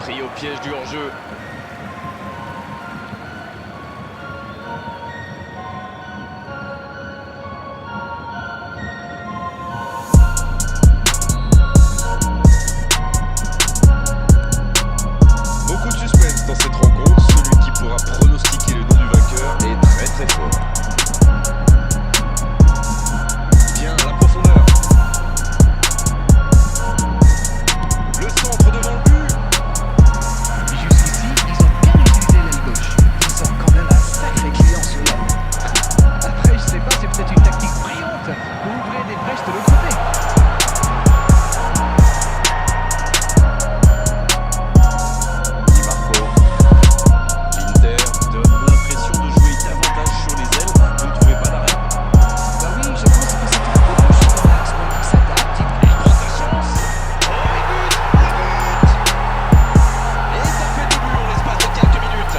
Pris au piège du hors-jeu. Beaucoup de suspense dans cette rencontre. Celui qui pourra pronostiquer le nom du vainqueur est très très fort. Bien, la profondeur. Le centre devant le but. Jusqu'ici, ils ont bien utilisé l'aile gauche. Ils ont quand même un sacré client sur l'aile. Après, je sais pas, c'est peut-être une tactique brillante pour ouvrir des brèches de l'autre côté. Di Marco. L'Inter donne l'impression de jouer davantage sur les ailes. Vous ne trouvez pas d'arrêt? Bah oui, je pense que c'est un peu plus sur l'axe, donc il s'adapte, il prend sa chance. Et ça fait 2 buts en l'espace de quelques minutes.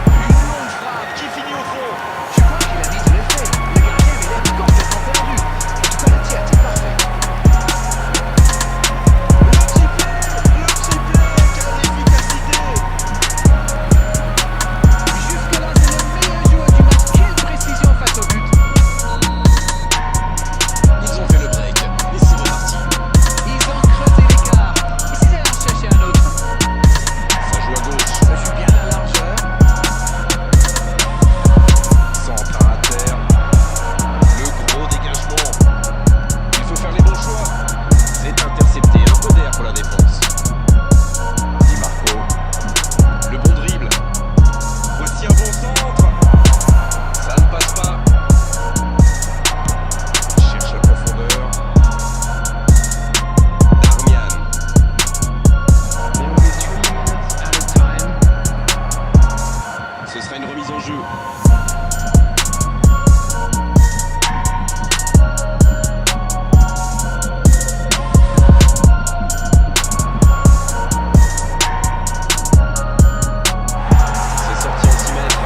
Une longue frappe qui finit au fond. Je crois qu'il a mis de l'effet. Le gardien avait l'air complètement perdu. En tout cas, le tir était parfait. Le triplé, quelle efficacité. Jusque-là, c'est le meilleur joueur du match. Quelle précision face au but. Ils ont fait le break et c'est reparti. Ils ont creusé l'écart. Ici, ils allaient en chercher un autre. Ça joue à gauche. Ça joue bien la largeur. Centre à terre. Le gros dégagement. Il faut faire les bons choix. C'est intercepté. Un peu d'air pour la défense. Di Marco. Le bon dribble. Voici un bon centre. Ça ne passe pas. Il cherche la profondeur. Darmian. Ce sera une remise en jeu. C'est sorti en 6 mètres.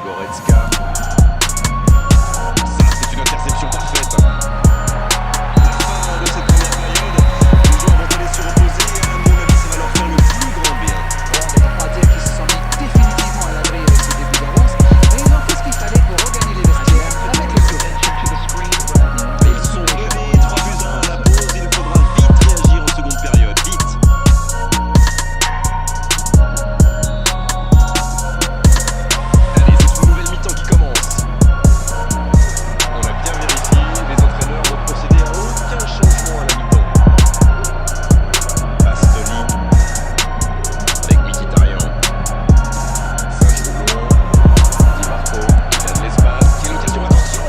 Goretzka. Ça, c'est une interception parfaite. La fin de cette première période. Les joueurs vont aller se reposer et à mon avis, ça va leur faire le plus grand bien. On ne peut pas dire qu'ils se sont mis définitivement à l'abri avec ce début d'avance, mais ils ont fait ce qu'il fallait pour regagner les vestiaires avec le sourire. Ils sont menés 3 buts à 1 à la pause. Il faudra vite réagir en seconde période. Vite. Allez, c'est une nouvelle mi-temps qui commence. On a bien vérifié. Les entraîneurs n'ont procédé à aucun changement à la mi-temps. Bastoni. Avec Mkhitaryan. Ça joue long. Di Marco. Il a de l'espace. Quelle occasion, attention!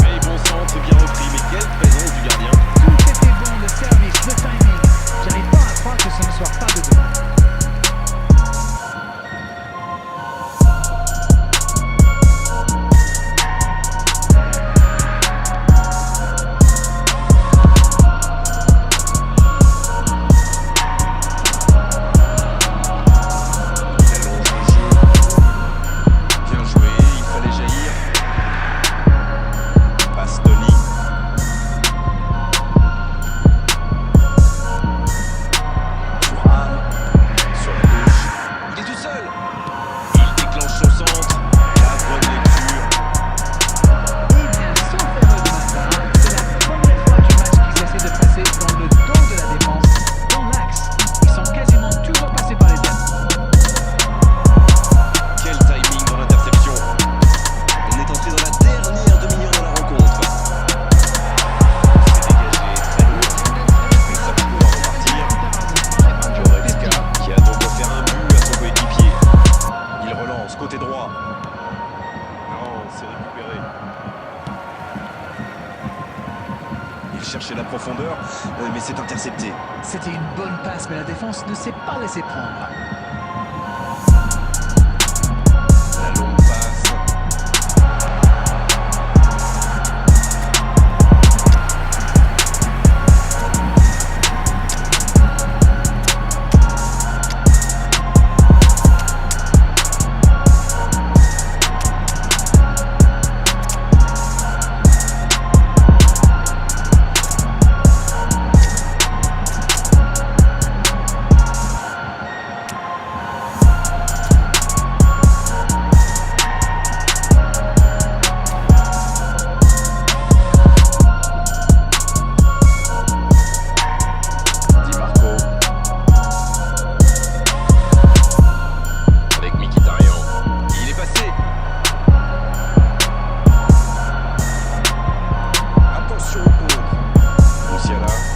Mais bon centre, bien repris. Mais quelle présence du gardien! Tout était bon, le service, le timing. J'arrive pas à croire que ce ne soit pas dedans. Il allonge le jeu. Bien joué, il fallait jaillir. Bastoni. Thuram. Sur la gauche. Il est tout seul. Il déclenche son centre. La bonne lecture. Eh bien, sauf erreur de ma part, c'est la première fois du match qu'ils essaient de passer dans le dos de la défense, dans l'axe. Ils sont quasiment toujours passés par les ailes. Quel timing dans l'interception. On est entré dans la dernière demi-heure de la rencontre. C'est dégagé, très lourd. Mais ça va pouvoir repartir. Goretzka qui a donc offert un but à son coéquipier. Il relance côté droit. Non, c'est récupéré. Il cherchait la profondeur, mais c'est intercepté. C'était une bonne passe, mais la défense ne s'est pas laissée prendre. La longue passe. Musiala.